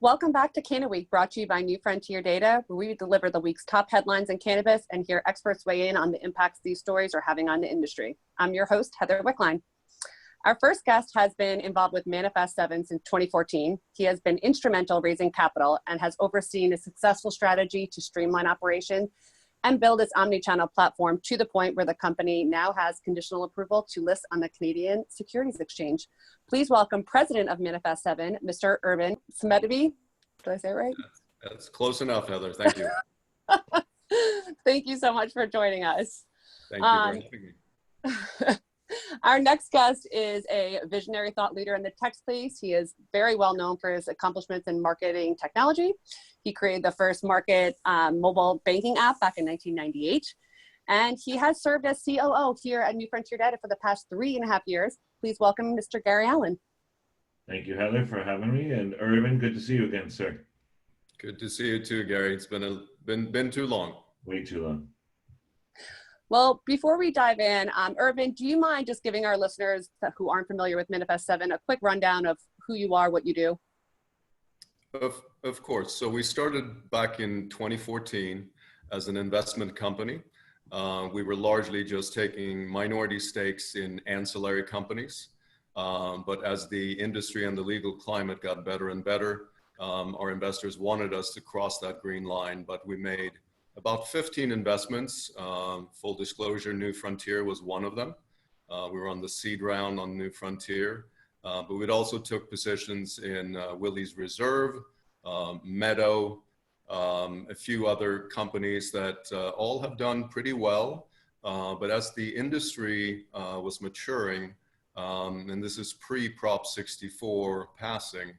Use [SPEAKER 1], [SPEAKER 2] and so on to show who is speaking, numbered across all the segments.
[SPEAKER 1] Welcome back to CannaWeek, brought to you by New Frontier Data, where we deliver the week's top headlines in cannabis and hear experts weigh in on the impacts these stories are having on the industry. I'm your host, Heather Wickline. Our first guest has been involved with Manifest 7 since 2014. He has been instrumental raising capital and has overseen a successful strategy to streamline operations and build its omni-channel platform to the point where the company now has conditional approval to list on the Canadian Securities Exchange. Please welcome President of Manifest 7, Mr. Urban Smedeby. Did I say it right?
[SPEAKER 2] That's close enough, Heather. Thank you.
[SPEAKER 1] Thank you so much for joining us.
[SPEAKER 2] Thank you for having me.
[SPEAKER 1] Our next guest is a visionary thought leader in the tech space. He is very well known for his accomplishments in marketing technology. He created the first market mobile banking app back in 1998. And he has served as COO here at New Frontier Data for the past 3.5 years. Please welcome Mr. Gary Allen.
[SPEAKER 3] Thank you, Heather, for having me. And Urban, good to see you again, sir.
[SPEAKER 2] Good to see you too, Gary. It's been too long.
[SPEAKER 3] Way too long.
[SPEAKER 1] Well, before we dive in, Urban, do you mind just giving our listeners who aren't familiar with Manifest 7 a quick rundown of who you are, what you do?
[SPEAKER 2] Of course. So we started back in 2014 as an investment company. We were largely just taking minority stakes in ancillary companies. But as the industry and the legal climate got better and better, our investors wanted us to cross that green line, but we made about 15 investments. Full disclosure, New Frontier was one of them. We were on the seed round on New Frontier, but we'd also took positions in Willie's Reserve, Meadow, a few other companies that all have done pretty well. But as the industry was maturing, and this is pre-Prop 64 passing,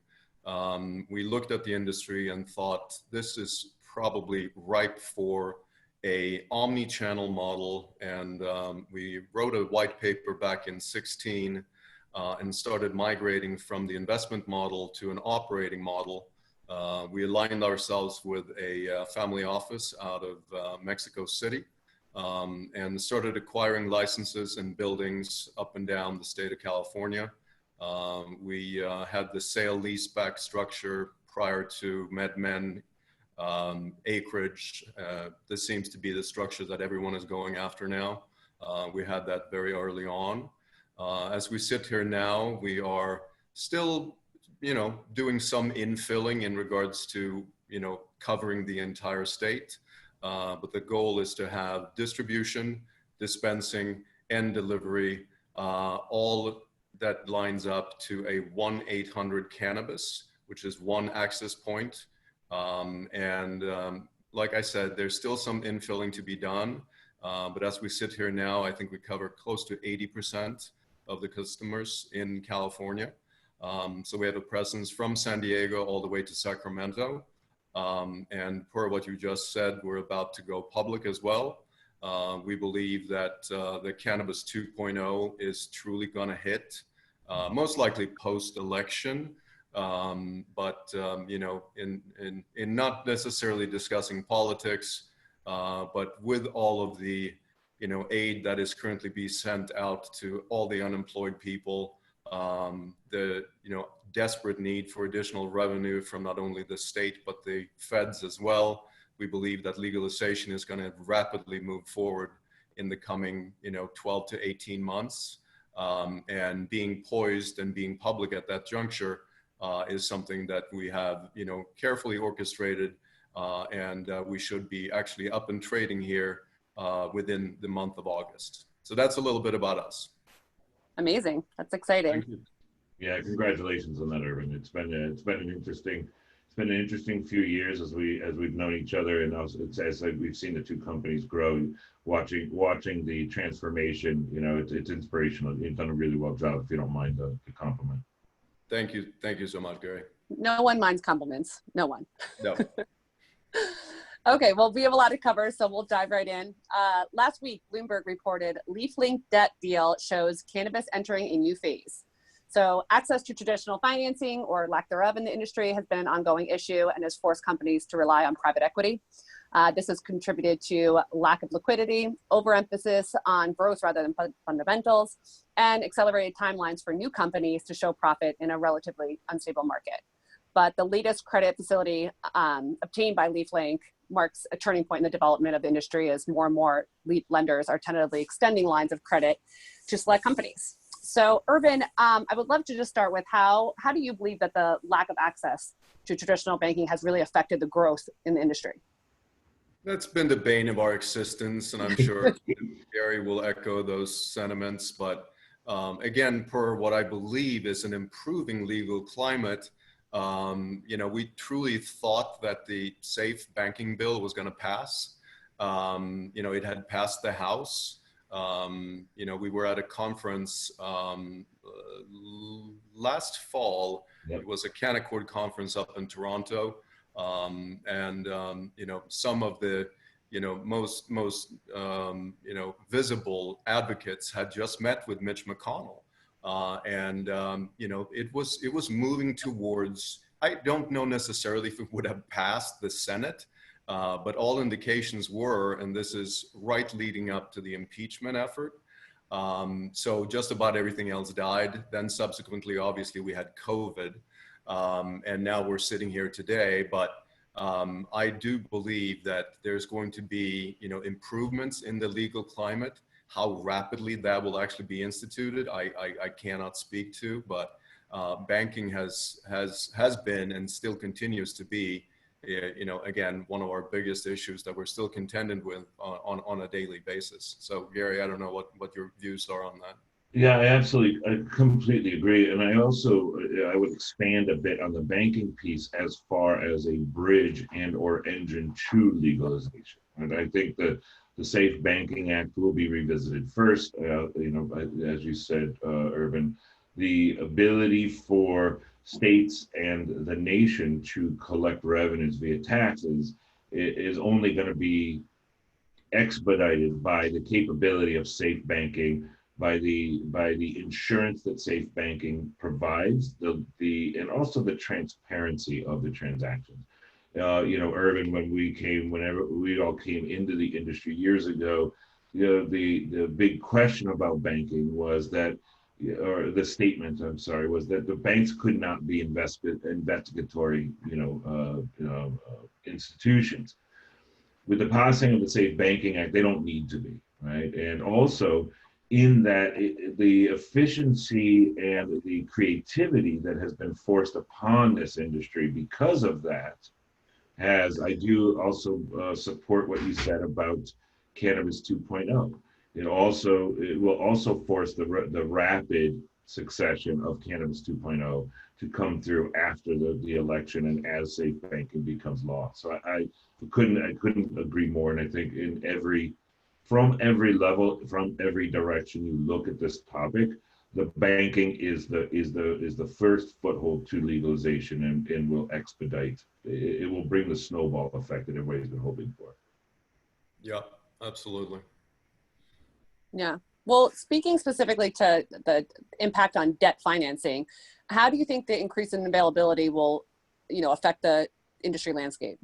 [SPEAKER 2] we looked at the industry and thought this is probably ripe for a omni-channel model. And we wrote a white paper back in 2016 and started migrating from the investment model to an operating model. We aligned ourselves with a family office out of Mexico City and started acquiring licenses and buildings up and down the state of California. We had the sale leaseback structure prior to MedMen acreage. This seems to be the structure that everyone is going after now. We had that very early on. As we sit here now, we are still, doing some infilling in regards to, covering the entire state. But the goal is to have distribution, dispensing, and delivery, all that lines up to a 1-800-CANNABIS, which is one access point. Like I said, there's still some infilling to be done. But as we sit here now, I think we cover close to 80% of the customers in California. So we have a presence from San Diego all the way to Sacramento. And per what you just said, we're about to go public as well. We believe that the Cannabis 2.0 is truly going to hit, most likely post-election. But in not necessarily discussing politics, but with all of the aid that is currently being sent out to all the unemployed people, the desperate need for additional revenue from not only the state but the feds as well. We believe that legalization is going to rapidly move forward in the coming 12 to 18 months, and being poised and being public at that juncture is something that we have carefully orchestrated, and we should be actually up and trading here within the month of August. So that's a little bit about us. Amazing. That's exciting.
[SPEAKER 3] Thank you. Yeah, congratulations on that, Urban. It's been an interesting few years as we've known each other, and also as we've seen the two companies grow. Watching the transformation, it's inspirational. You've done a really well job. If you don't mind the compliment.
[SPEAKER 2] Thank you so much, Gary.
[SPEAKER 1] No one minds compliments. No one.
[SPEAKER 2] No.
[SPEAKER 1] Okay, well, we have a lot to cover, so we'll dive right in. Last week, Bloomberg reported Leaflink debt deal shows cannabis entering a new phase. So access to traditional financing, or lack thereof in the industry, has been an ongoing issue and has forced companies to rely on private equity. This has contributed to lack of liquidity, overemphasis on growth rather than fundamentals, and accelerated timelines for new companies to show profit in a relatively unstable market. but the latest credit facility obtained by Leaflink marks a turning point in the development of the industry as more and more lenders are tentatively extending lines of credit to select companies. So Irvin, I would love to just start with how do you believe that the lack of access to traditional banking has really affected the growth in the industry?
[SPEAKER 2] That's been the bane of our existence, and I'm sure Gary will echo those sentiments. But again, per what I believe is an improving legal climate, we truly thought that the safe banking bill was going to pass. It had passed the House. We were at a conference last fall. Yep. It was a CannaWeek conference up in Toronto. Some of the, most visible advocates had just met with Mitch McConnell. It was moving towards, I don't know necessarily if it would have passed the Senate, but all indications were, and this is right leading up to the impeachment effort. So just about everything else died. Then subsequently, obviously, we had COVID. And now we're sitting here today, but I do believe that there's going to be, improvements in the legal climate. How rapidly that will actually be instituted, I cannot speak to, but banking has been and still continues to be, again, one of our biggest issues that we're still contending with on a daily basis. So Gary, I don't know what your views are on that.
[SPEAKER 3] Yeah, I completely agree. And I would expand a bit on the banking piece as far as a bridge and or engine to legalization. And I think that the Safe Banking Act will be revisited first. As you said, Irvin, the ability for states and the nation to collect revenues via taxes is only going to be expedited by the capability of safe banking, by the insurance that safe banking provides, and also the transparency of the transactions. Irvin, whenever we all came into the industry years ago, the big question about banking was that, or the statement, I'm sorry, was that the banks could not be investigatory, institutions. With the passing of the Safe Banking Act, they don't need to be, right? And also, in that the efficiency and the creativity that has been forced upon this industry because of that I do also support what you said about Cannabis 2.0. It will also force the rapid succession of Cannabis 2.0 to come through after the election and as safe banking becomes law. So I couldn't agree more. And I think from every level, from every direction you look at this topic, the banking is the first foothold to legalization and will expedite. It will bring the snowball effect that everybody's been hoping for.
[SPEAKER 2] Yeah, absolutely.
[SPEAKER 1] Yeah. Well, speaking specifically to the impact on debt financing, how do you think the increase in availability will, affect the industry landscape?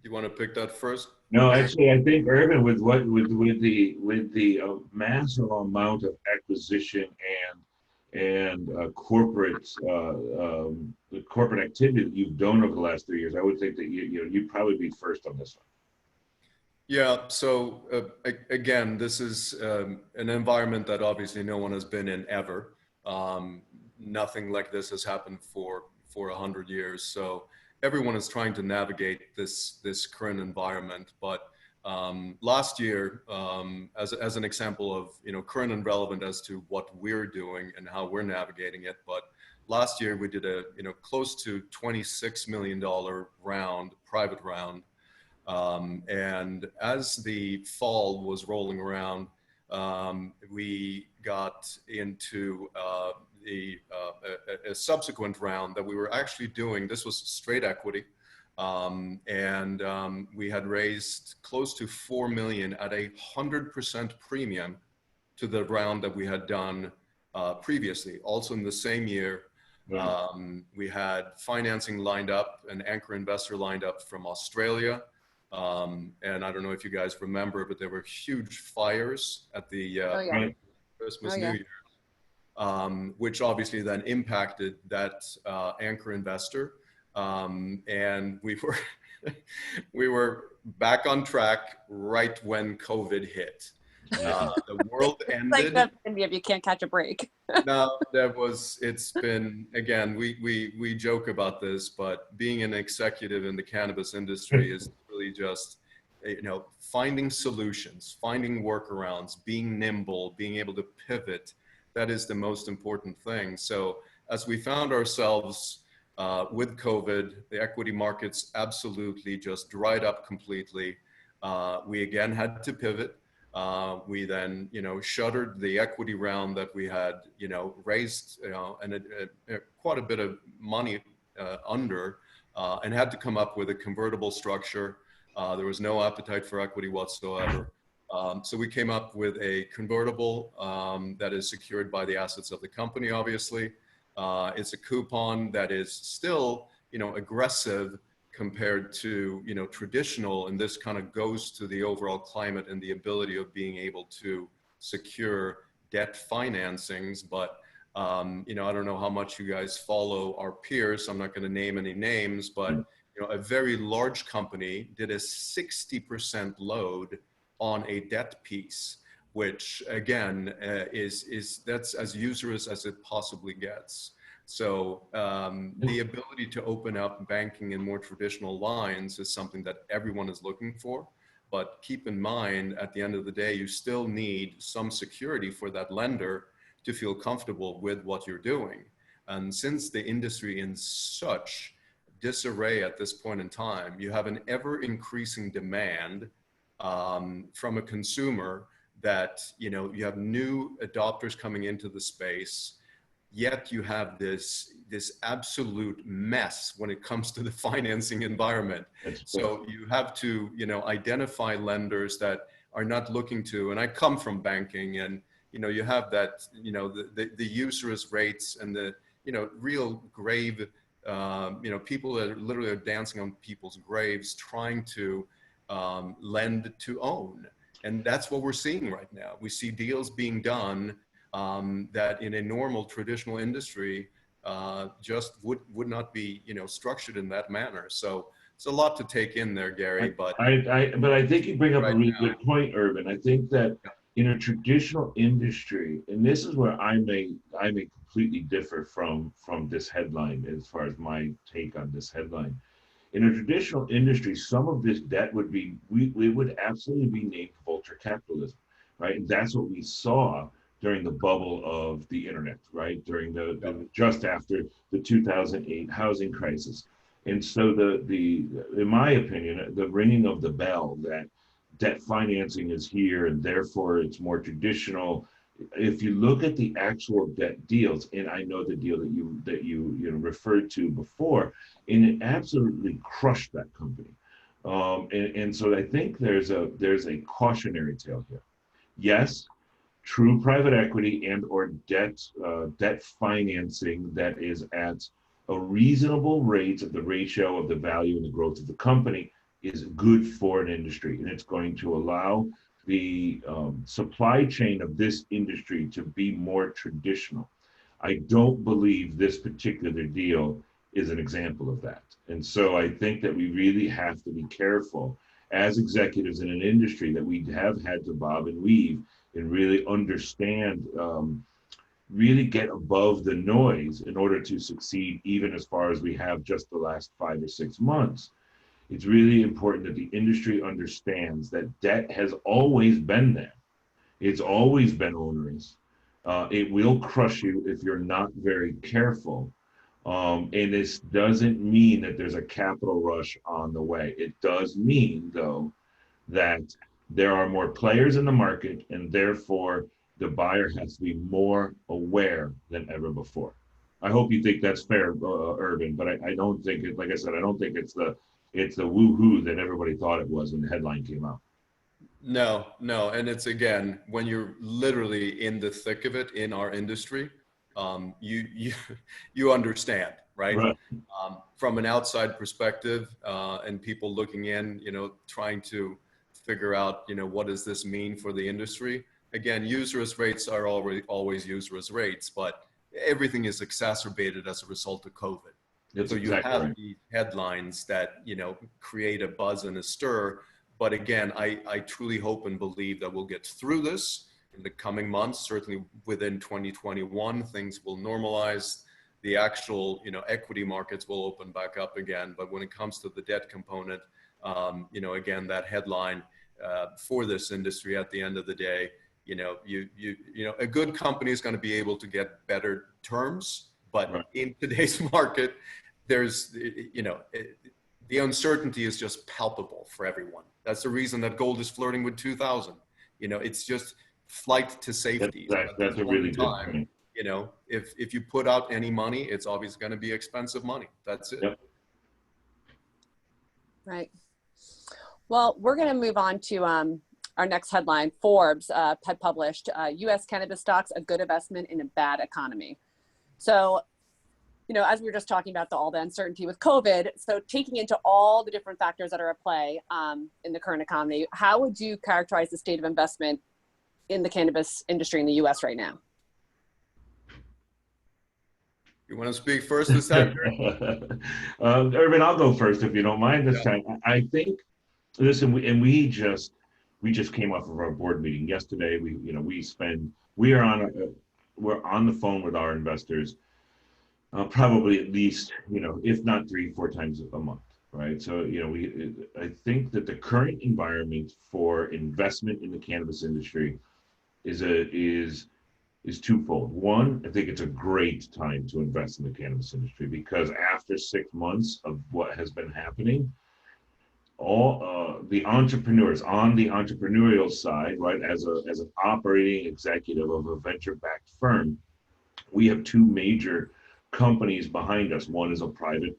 [SPEAKER 2] You want to pick that first?
[SPEAKER 3] No, actually, I think Irvin, with the massive amount of acquisition and corporate activity that you've done over the last 3 years, I would think that you'd probably be first on this one.
[SPEAKER 2] Yeah. So again, this is an environment that obviously no one has been in ever. Nothing like this has happened for 100 years. So everyone is trying to navigate this current environment. But last year, as an example of current and relevant as to what we're doing and how we're navigating it. But last year we did a close to $26 million private round. And as the fall was rolling around, we got into a subsequent round that we were actually doing. This was straight equity. And we had raised close to $4 million at 100% premium to the round that we had done previously. Also in the same year, we had financing lined up, an anchor investor lined up from Australia. And I don't know if you guys remember, but there were huge fires at the Christmas, New Year. which obviously then impacted that anchor investor. And we were, we were back on track right when COVID hit. The world ended.
[SPEAKER 1] Like that if you can't catch a break.
[SPEAKER 2] No, it's been, again, we joke about this, but being an executive in the cannabis industry is really just, finding solutions, finding workarounds, being nimble, being able to pivot. That is the most important thing. So as we found ourselves with COVID, the equity markets absolutely just dried up completely. We again had to pivot. We then, shuttered the equity round that we had, raised, and quite a bit of money under, and had to come up with a convertible structure. There was no appetite for equity whatsoever. So we came up with a convertible that is secured by the assets of the company, obviously. It's a coupon that is still, aggressive compared to, traditional, and this kind of goes to the overall climate and the ability of being able to secure debt financings. But, I don't know how much you guys follow our peers. I'm not going to name any names, but, a very large company did a 60% load on a debt piece, which again, that's as usurious as it possibly gets. So the ability to open up banking in more traditional lines is something that everyone is looking for. But keep in mind, at the end of the day, you still need some security for that lender to feel comfortable with what you're doing. And since the industry in such disarray at this point in time, you have an ever increasing demand from a consumer that, you have new adopters coming into the space. Yet you have this absolute mess when it comes to the financing environment. So you have to, identify lenders that are not looking to, and I come from banking, and, you have that, the usurious rates and the, real grave, people that literally are dancing on people's graves trying to lend to own. And that's what we're seeing right now. We see deals being done that in a normal traditional industry just would not be, structured in that manner. So it's a lot to take in there, Gary. But
[SPEAKER 3] I think you bring up a really good point, Urban. I think that in a traditional industry, and this is where I may completely differ from this headline as far as my take on this headline. In a traditional industry, some of this debt would be, we would absolutely be named vulture capitalism, right? And that's what we saw during the bubble of the internet, right? During the just after the 2008 housing crisis. And so in my opinion, the ringing of the bell that debt financing is here and therefore it's more traditional. If you look at the actual debt deals, and I know the deal that you referred to before, and it absolutely crushed that company. And so I think there's a cautionary tale here. Yes, true private equity and or debt financing that is at a reasonable rate of the ratio of the value and the growth of the company is good for an industry, and it's going to allow the supply chain of this industry to be more traditional. I don't believe this particular deal is an example of that. And so I think that we really have to be careful as executives in an industry that we have had to bob and weave and really understand, really get above the noise in order to succeed, even as far as we have just the last 5 or 6 months. It's really important that the industry understands that debt has always been there. It's always been onerous. It will crush you if you're not very careful. And this doesn't mean that there's a capital rush on the way. It does mean, though, that there are more players in the market, and therefore the buyer has to be more aware than ever before. I hope you think that's fair, Urban, but I don't think it, like I said, I don't think it's the woohoo that everybody thought it was when the headline came out.
[SPEAKER 2] No. And it's, again, when you're literally in the thick of it in our industry, you understand, right? From an outside perspective, and people looking in, trying to figure out, what does this mean for the industry? again, usurious rates are always usurious rates, but everything is exacerbated as a result of COVID.
[SPEAKER 3] That's
[SPEAKER 2] So you
[SPEAKER 3] exactly
[SPEAKER 2] have
[SPEAKER 3] right.
[SPEAKER 2] these headlines that, create a buzz and a stir. But again, I truly hope and believe that we'll get through this in the coming months. Certainly within 2021, things will normalize. The actual, equity markets will open back up again. But when it comes to the debt component, again, that headline for this industry at the end of the day, a good company is going to be able to get better terms, but
[SPEAKER 3] Right.
[SPEAKER 2] in today's market, there's, the uncertainty is just palpable for everyone. That's the reason that gold is flirting with 2000. It's just flight to safety.
[SPEAKER 3] That's a really good point.
[SPEAKER 2] If you put out any money, it's obviously going to be expensive money. That's it.
[SPEAKER 3] Yep.
[SPEAKER 1] Right. Well, we're going to move on to our next headline. Forbes had published U.S. cannabis stocks, a good investment in a bad economy. So, as we were just talking about all the uncertainty with COVID, so taking into all the different factors that are at play in the current economy, how would you characterize the state of investment in the cannabis industry in the U.S. right now?
[SPEAKER 3] You want to speak first this time? Urban, I'll go first if you don't mind this time. I think, listen, we just came off of our board meeting yesterday. We're on the phone with our investors, probably at least, if not 3-4 times a month, right? So, I think that the current environment for investment in the cannabis industry is twofold. One, I think it's a great time to invest in the cannabis industry because after 6 months of what has been happening, all the entrepreneurs on the entrepreneurial side, right, as an operating executive of a venture-backed firm, we have two major companies behind us. One is a private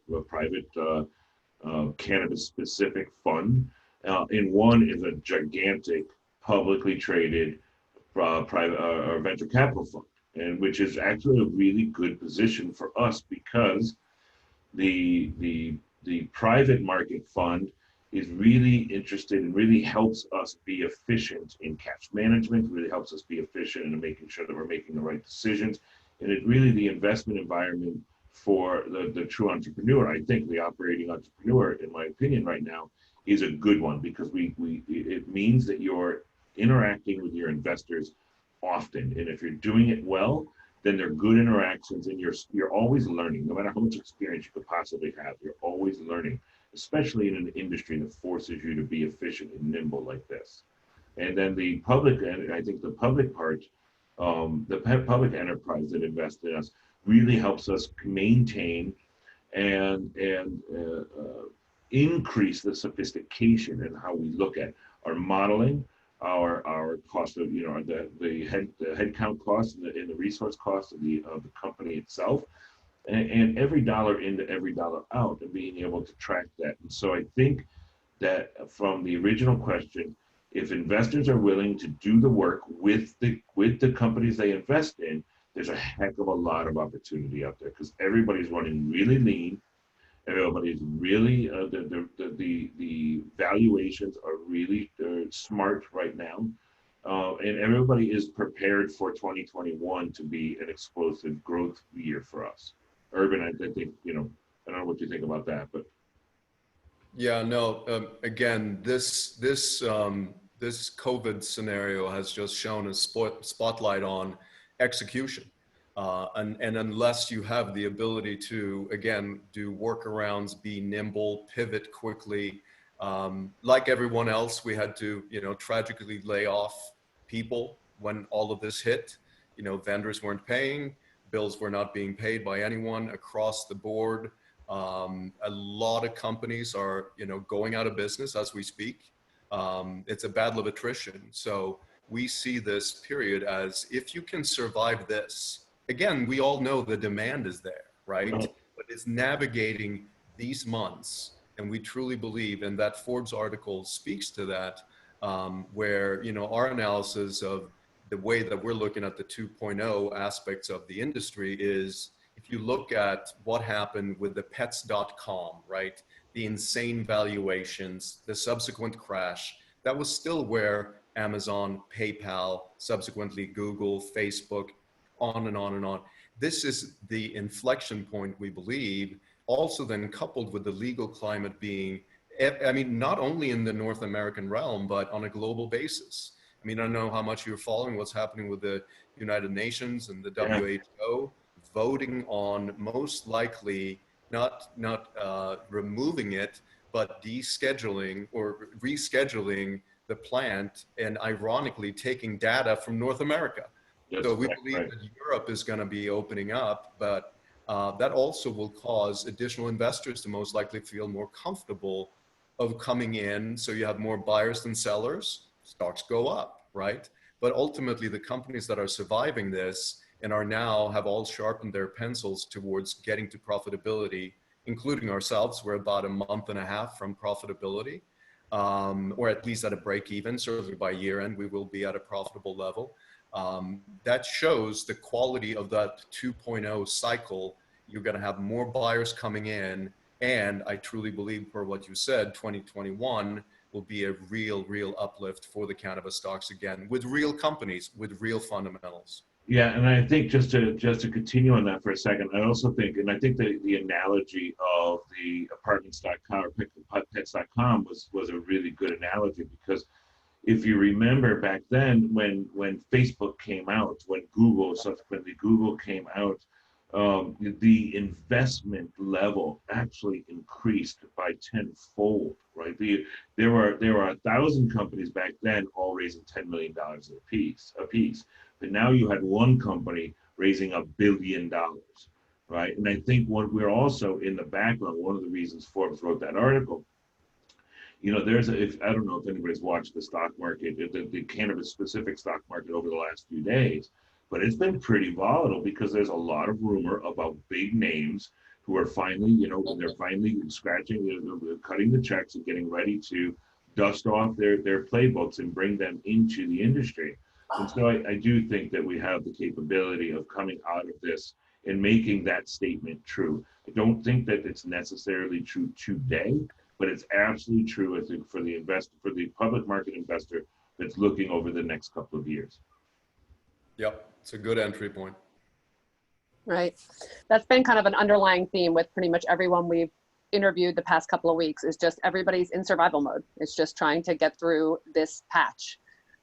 [SPEAKER 3] cannabis-specific fund, and one is a gigantic publicly traded private venture capital fund, and which is actually a really good position for us because the private market fund is really interested and really helps us be efficient in cash management, really helps us be efficient in making sure that we're making the right decisions. And it really, the investment environment for the true entrepreneur, I think the operating entrepreneur, in my opinion right now, is a good one because it means that you're interacting with your investors often. And if you're doing it well, then they're good interactions and you're always learning. No matter how much experience you could possibly have, you're always learning, especially in an industry that forces you to be efficient and nimble like this. And then the public, and I think the public part, the public enterprise that invests in us really helps us maintain and increase the sophistication in how we look at our modeling, our cost of, the headcount cost and the resource cost of the company itself, and every dollar in to every dollar out, and being able to track that. And so I think that from the original question, if investors are willing to do the work with the companies they invest in, there's a heck of a lot of opportunity out there because everybody's running really lean. Everybody's really the valuations are really smart right now, and everybody is prepared for 2021 to be an explosive growth year for us. Urban, I think I don't know what you think about that, but
[SPEAKER 2] yeah, no. Again, this COVID scenario has just shown a spotlight on execution. And unless you have the ability to, again, do workarounds, be nimble, pivot quickly, like everyone else, we had to, tragically lay off people when all of this hit. Vendors weren't paying, bills were not being paid by anyone across the board. A lot of companies are, going out of business as we speak. It's a battle of attrition. So we see this period as if you can survive this. Again, we all know the demand is there, right? But it's navigating these months, and we truly believe, and that Forbes article speaks to that, where our analysis of the way that we're looking at the 2.0 aspects of the industry is, if you look at what happened with the pets.com, right? The insane valuations, the subsequent crash, that was still where Amazon, PayPal, subsequently Google, Facebook, on and on and on. This is the inflection point, we believe, also then coupled with the legal climate being, I mean, not only in the North American realm, but on a global basis. I mean, I don't know how much you're following what's happening with the United Nations and the
[SPEAKER 3] Yeah.
[SPEAKER 2] WHO voting on most likely not removing it, but descheduling or rescheduling the plant, and ironically taking data from North America.
[SPEAKER 3] That's
[SPEAKER 2] So we
[SPEAKER 3] correct,
[SPEAKER 2] believe
[SPEAKER 3] right.
[SPEAKER 2] that Europe is going to be opening up, but that also will cause additional investors to most likely feel more comfortable of coming in. So you have more buyers than sellers, stocks go up, right? But ultimately the companies that are surviving this and are now have all sharpened their pencils towards getting to profitability, including ourselves. We're about a month and a half from profitability, or at least at a break even. Certainly by year end, we will be at a profitable level. That shows the quality of that 2.0 cycle. You're going to have more buyers coming in. And I truly believe, per what you said, 2021 will be a real uplift for the cannabis stocks again, with real companies, with real fundamentals.
[SPEAKER 3] Yeah, and I think just to continue on that for a second, I also think, and I think the analogy of the apartments.com or pets.com was a really good analogy, because if you remember back then when Facebook came out, when Google, subsequently Google came out, the investment level actually increased by tenfold, right? There were 1,000 companies back then, all raising $10 million a piece, but now you had one company raising $1 billion, right? And I think what we're also in the background, one of the reasons Forbes wrote that article, you know, if I don't know if anybody's watched the stock market, the cannabis specific stock market over the last few days, but it's been pretty volatile because there's a lot of rumor about big names who are finally, you know, they're finally scratching, they're cutting the checks and getting ready to dust off their playbooks and bring them into the industry. And so I do think that we have the capability of coming out of this and making that statement true. I don't think that it's necessarily true today, but it's absolutely true, I think, for the investor, for the public market investor that's looking over the next couple of years.
[SPEAKER 2] Yep, it's a good entry point.
[SPEAKER 1] Right. That's been kind of an underlying theme with pretty much everyone we've interviewed the past couple of weeks, is just everybody's in survival mode. It's just trying to get through this patch.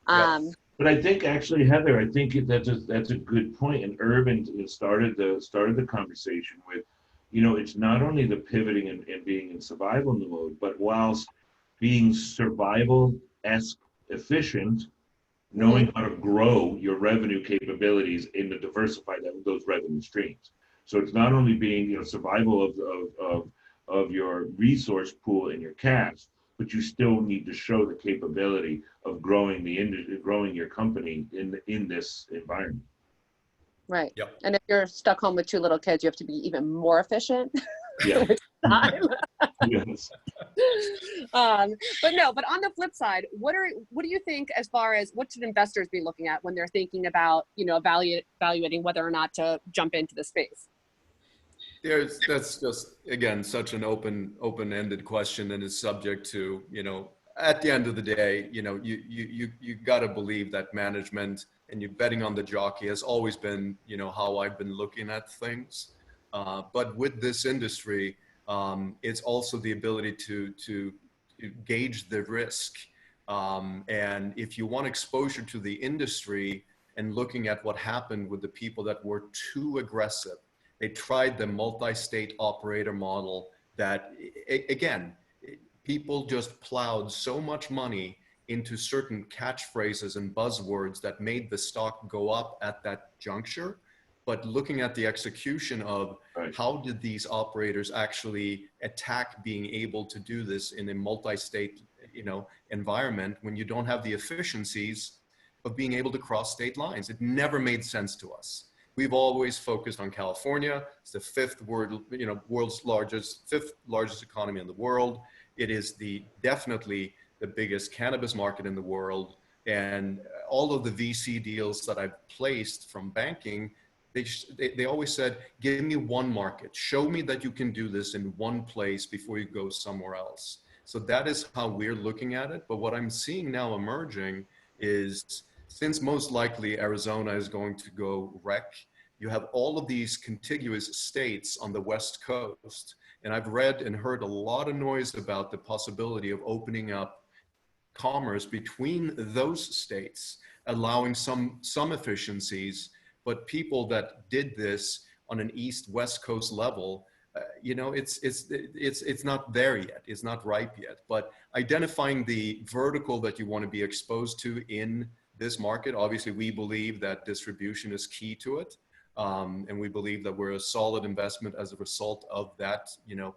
[SPEAKER 2] Yep.
[SPEAKER 3] But I think actually, Heather, I think that's a good point. And Urban started the conversation with, you know, it's not only the pivoting and being in survival mode, but whilst being survival-esque efficient, knowing how to grow your revenue capabilities and to diversify those revenue streams. So it's not only being, you know, survival of your resource pool and your cash, but you still need to show the capability of growing the industry, growing your company in this environment.
[SPEAKER 1] Right.
[SPEAKER 2] Yep.
[SPEAKER 1] And if you're stuck home with 2 little kids, you have to be even more efficient.
[SPEAKER 3] Yeah.
[SPEAKER 1] With time.
[SPEAKER 3] Yes.
[SPEAKER 1] But on the flip side, what do you think as far as what should investors be looking at when they're thinking about, you know, evaluating whether or not to jump into the space?
[SPEAKER 2] That's just, again, such an open-ended question, and is subject to, you know, at the end of the day, you know, you got to believe that management and you betting on the jockey has always been, you know, how I've been looking at things. But with this industry, it's also the ability to gauge the risk. And if you want exposure to the industry and looking at what happened with the people that were too aggressive, they tried the multi-state operator model that, again, people just plowed so much money into certain catchphrases and buzzwords that made the stock go up at that juncture. But looking at the execution of how did these operators actually attack being able to do this in a multi-state, you know, environment when you don't have the efficiencies of being able to cross state lines, it never made sense to us. We've always focused on California. It's the fifth largest economy in the world. It is definitely the biggest cannabis market in the world. And all of the VC deals that I've placed from banking, they always said, give me one market. Show me that you can do this in one place before you go somewhere else. So that is how we're looking at it. But what I'm seeing now emerging is since most likely Arizona is going to go rec, you have all of these contiguous states on the West Coast. And I've read and heard a lot of noise about the possibility of opening up commerce between those states, allowing some efficiencies, but people that did this on an East-West Coast level, it's not there yet. It's not ripe yet. But identifying the vertical that you want to be exposed to in this market, obviously we believe that distribution is key to it. And we believe that we're a solid investment as a result of that,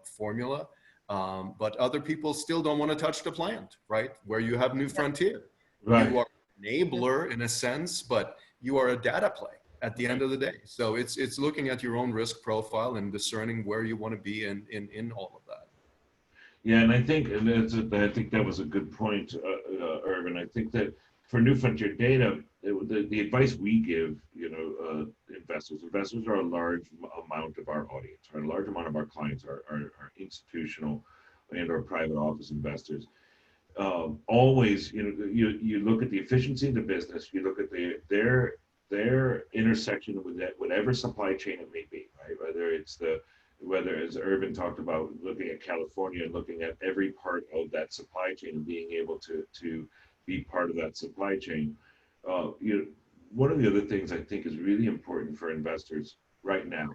[SPEAKER 2] formula. But other people still don't want to touch the plant, right? Where you have New Frontier.
[SPEAKER 3] Right.
[SPEAKER 2] You are an enabler in a sense, but you are a data play at the end of the day. So it's looking at your own risk profile and discerning where you want to be in all of that.
[SPEAKER 3] Yeah, and I think that was a good point, Irvin. I think that for New Frontier Data, the advice we give, investors are a large amount of our audience, right? A large amount of our clients are institutional and or private office investors. Always, you look at the efficiency of the business, you look at their intersection with that, whatever supply chain it may be, right? Whether, as Irvin talked about, looking at California and looking at every part of that supply chain and being able to be part of that supply chain. One of the other things I think is really important for investors right now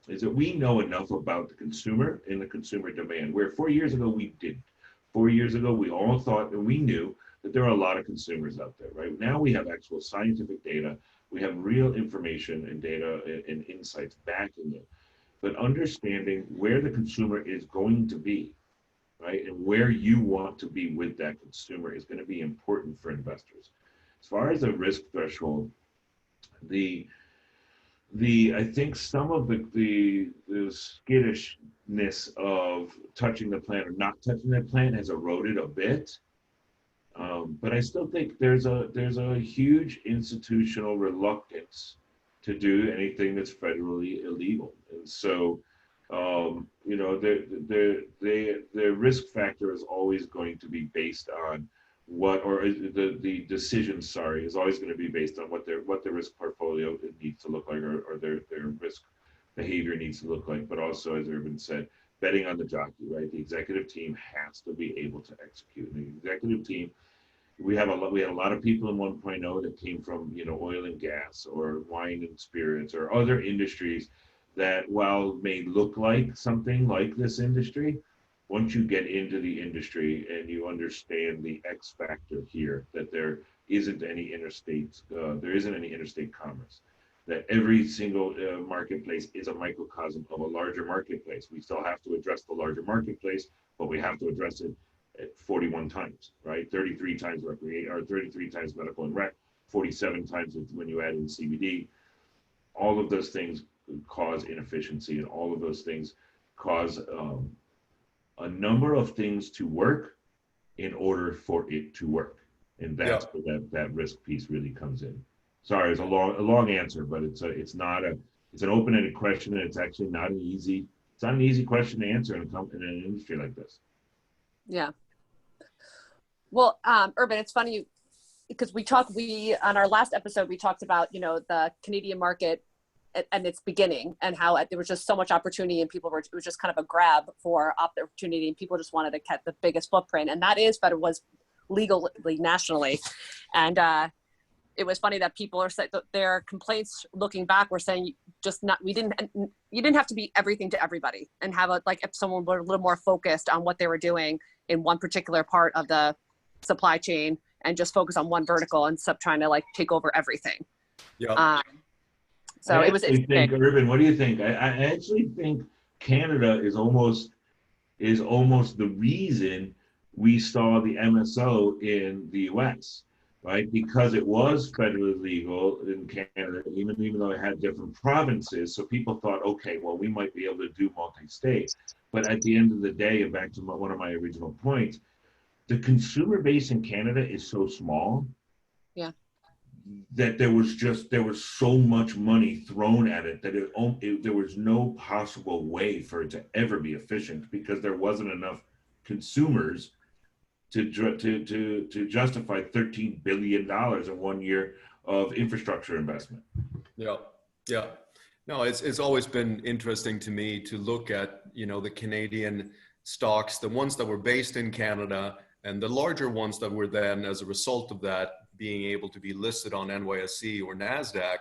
[SPEAKER 3] is that we know enough about the consumer and the consumer demand, where 4 years ago we didn't. 4 years ago, we all thought and we knew that there are a lot of consumers out there, right? Now we have actual scientific data. We have real information and data and insights backing it. But understanding where the consumer is going to be, right, and where you want to be with that consumer is going to be important for investors. As far as the risk threshold, I think some of the skittishness of touching the plant or not touching that plant has eroded a bit. But I still think there's a huge institutional reluctance to do anything that's federally illegal. And so, the risk factor is always going to be based on the decision, is always going to be based on what the risk portfolio needs to look like, or their risk behavior needs to look like. But also, as Urban said, betting on the jockey, right? The executive team has to be able to execute. And the executive team, we had a lot of people in 1.0 that came from oil and gas or wine and spirits or other industries that, while may look like something like this industry, once you get into the industry and you understand the X factor here, that there isn't any interstate commerce, that every single marketplace is a microcosm of a larger marketplace. We still have to address the larger marketplace, but we have to address it at 41 times, right? 33 times recreation, or 33 times medical and rec, 47 times when you add in CBD. All of those things cause inefficiency, and all of those things cause a number of things to work in order for it to work. And that's where that risk piece really comes in. Sorry, it's a long answer, but it's an open-ended question, and it's actually not an easy question to answer in an industry like this.
[SPEAKER 1] Yeah. Well, Urban, it's funny because on our last episode, we talked about, the Canadian market and its beginning, and how there was just so much opportunity, and it was just kind of a grab for opportunity, and people just wanted to get the biggest footprint. And that is, but it was legally nationally. And it was funny that people are saying their complaints looking back were saying you didn't have to be everything to everybody, and have if someone were a little more focused on what they were doing in one particular part of the supply chain and just focus on one vertical and stop trying to take over everything.
[SPEAKER 2] Yeah.
[SPEAKER 1] So it was interesting.
[SPEAKER 3] Urban, what do you think? I actually think Canada is almost the reason we saw the MSO in the US, right? Because it was federally legal in Canada, even though it had different provinces. So people thought, okay, well, we might be able to do multi-state. But at the end of the day, and back to one of my original points, the consumer base in Canada is so small.
[SPEAKER 1] Yeah.
[SPEAKER 3] That there was so much money thrown at it that there was no possible way for it to ever be efficient, because there wasn't enough consumers to justify $13 billion in 1 year of infrastructure investment.
[SPEAKER 2] Yeah, yeah. No, it's always been interesting to me to look at, the Canadian stocks, the ones that were based in Canada, and the larger ones that were then, as a result of that, being able to be listed on NYSE or NASDAQ.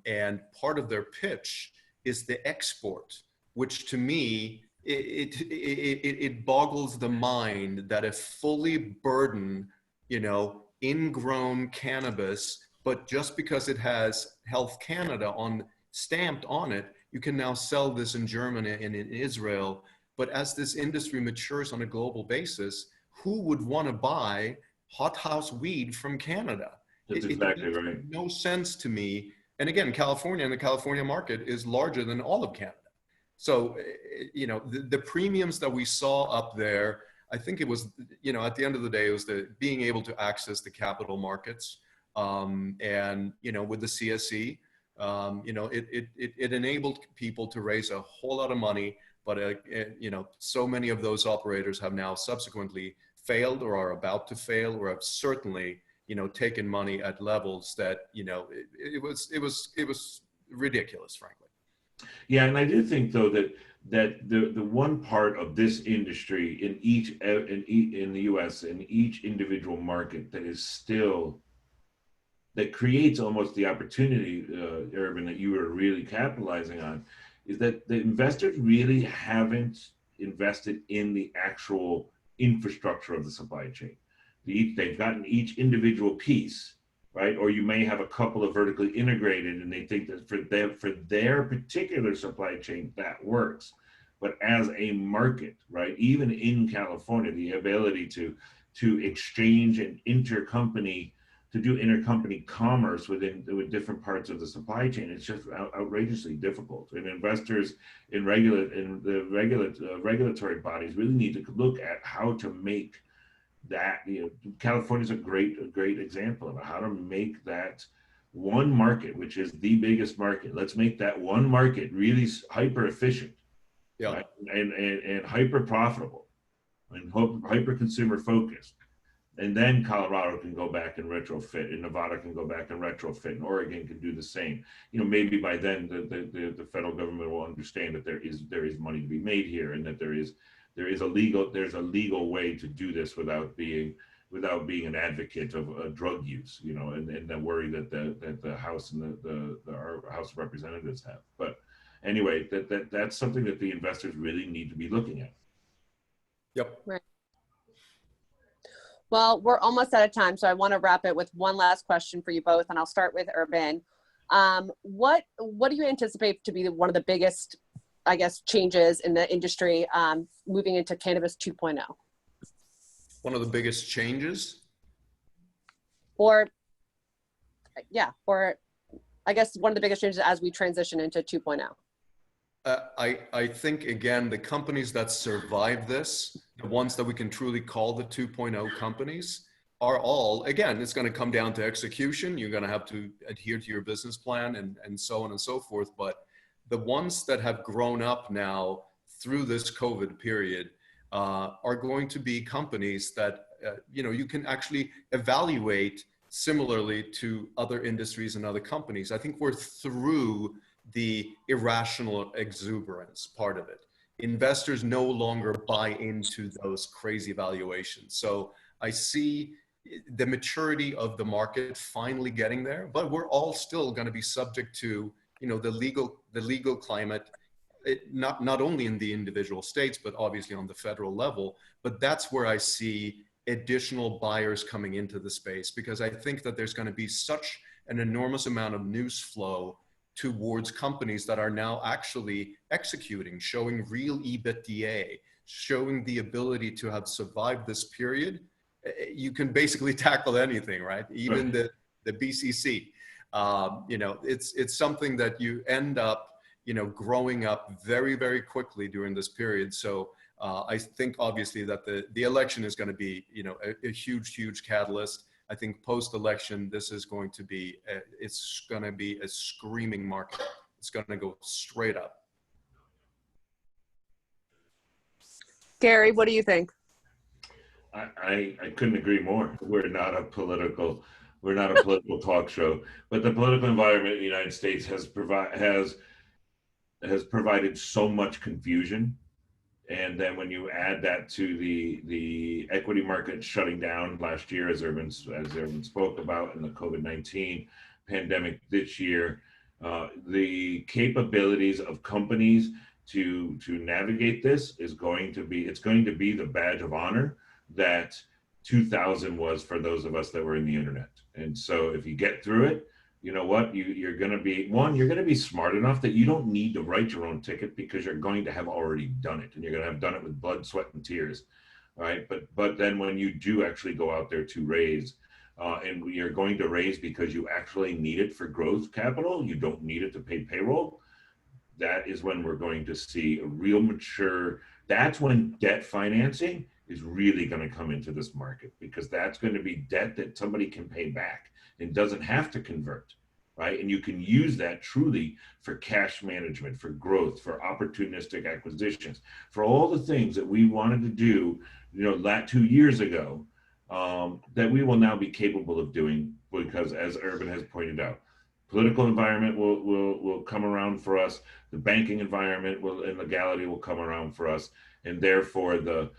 [SPEAKER 2] And part of their pitch is the export, which to me, it boggles the mind that a fully burdened, ingrown cannabis, but just because it has Health Canada stamped on it, you can now sell this in Germany and in Israel. But as this industry matures on a global basis, who would want to buy hothouse weed from Canada?
[SPEAKER 3] That's exactly
[SPEAKER 2] it makes
[SPEAKER 3] right.
[SPEAKER 2] no sense to me. And again, California and the California market is larger than all of Canada. So, the premiums that we saw up there, I think it was, at the end of the day, it was the being able to access the capital markets. And, with the CSE, it enabled people to raise a whole lot of money. But, so many of those operators have now subsequently failed or are about to fail, or have certainly, taken money at levels that, it was ridiculous, frankly.
[SPEAKER 3] Yeah, and I do think though that the one part of this industry in the U.S. in each individual market that creates almost the opportunity, Urban, that you were really capitalizing on, is that the investors really haven't invested in the actual infrastructure of the supply chain. They've gotten each individual piece, right? Or you may have a couple of vertically integrated, and they think that for their particular supply chain, that works. But as a market, right, even in California, the ability to exchange and to do intercompany commerce with different parts of the supply chain, it's just outrageously difficult. And investors in the regulatory bodies really need to look at how to make that, California's a great example of how to make that one market, which is the biggest market. Let's make that one market really hyper efficient,
[SPEAKER 2] yeah,
[SPEAKER 3] right? and hyper profitable and hyper consumer focused. And then Colorado can go back and retrofit, and Nevada can go back and retrofit, and Oregon can do the same. Maybe by then the federal government will understand that there is money to be made here, and that there's a legal way to do this without being an advocate of drug use, and the worry that the House and our House of Representatives have. But anyway, that's something that the investors really need to be looking at.
[SPEAKER 2] Yep.
[SPEAKER 1] Right. Well, we're almost out of time, so I want to wrap it with one last question for you both, and I'll start with Urban. What do you anticipate to be one of the biggest, I guess, changes in the industry moving into Cannabis 2.0?
[SPEAKER 2] One of the biggest changes?
[SPEAKER 1] Or I guess one of the biggest changes as we transition into 2.0.
[SPEAKER 2] I think, again, the companies that survive this, the ones that we can truly call the 2.0 companies, are all, again, it's going to come down to execution. You're going to have to adhere to your business plan and so on and so forth. But the ones that have grown up now through this COVID period are going to be companies that, you can actually evaluate similarly to other industries and other companies. I think we're through the irrational exuberance part of it. Investors no longer buy into those crazy valuations. So I see the maturity of the market finally getting there, but we're all still going to be subject to, the legal climate, not only in the individual states, but obviously on the federal level. But that's where I see additional buyers coming into the space, because I think that there's going to be such an enormous amount of news flow towards companies that are now actually executing, showing real EBITDA, showing the ability to have survived this period. You can basically tackle anything, right? Even the BCC. It's something that you end up, growing up very, very quickly during this period. So I think obviously that the election is going to be, a huge, huge catalyst. I think post-election, this is going to be, it's going to be a screaming market. It's going to go straight up.
[SPEAKER 1] Gary, what do you think?
[SPEAKER 3] I couldn't agree more. We're not a political talk show, but the political environment in the United States has provided so much confusion. And then when you add that to the equity market shutting down last year, as Urban spoke about, and the COVID-19 pandemic this year, the capabilities of companies to navigate this it's going to be the badge of honor that 2000 was for those of us that were in the internet. And so if you get through it, you know what, you're going to be smart enough that you don't need to write your own ticket, because you're going to have already done it, and you're going to have done it with blood, sweat, and tears. Right? But then when you do actually go out there to raise, and you're going to raise because you actually need it for growth capital, you don't need it to pay payroll, that is when we're going to see a real mature, that's when debt financing is really going to come into this market, because that's going to be debt that somebody can pay back and doesn't have to convert, right? And you can use that truly for cash management, for growth, for opportunistic acquisitions, for all the things that we wanted to do, that 2 years ago, that we will now be capable of doing, because as Urban has pointed out, political environment will come around for us, the banking environment and legality will come around for us, and therefore the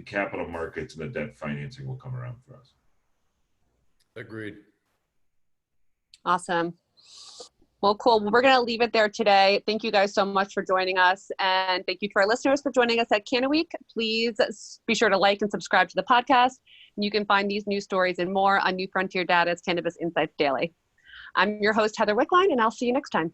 [SPEAKER 3] capital markets and the debt financing will come around for us.
[SPEAKER 2] Agreed.
[SPEAKER 1] Awesome. Well, cool. Well, we're going to leave it there today. Thank you guys so much for joining us. And thank you to our listeners for joining us at CannaWeek. Please be sure to like and subscribe to the podcast. You can find these news stories and more on New Frontier Data's Cannabis Insights Daily. I'm your host, Heather Wickline, and I'll see you next time.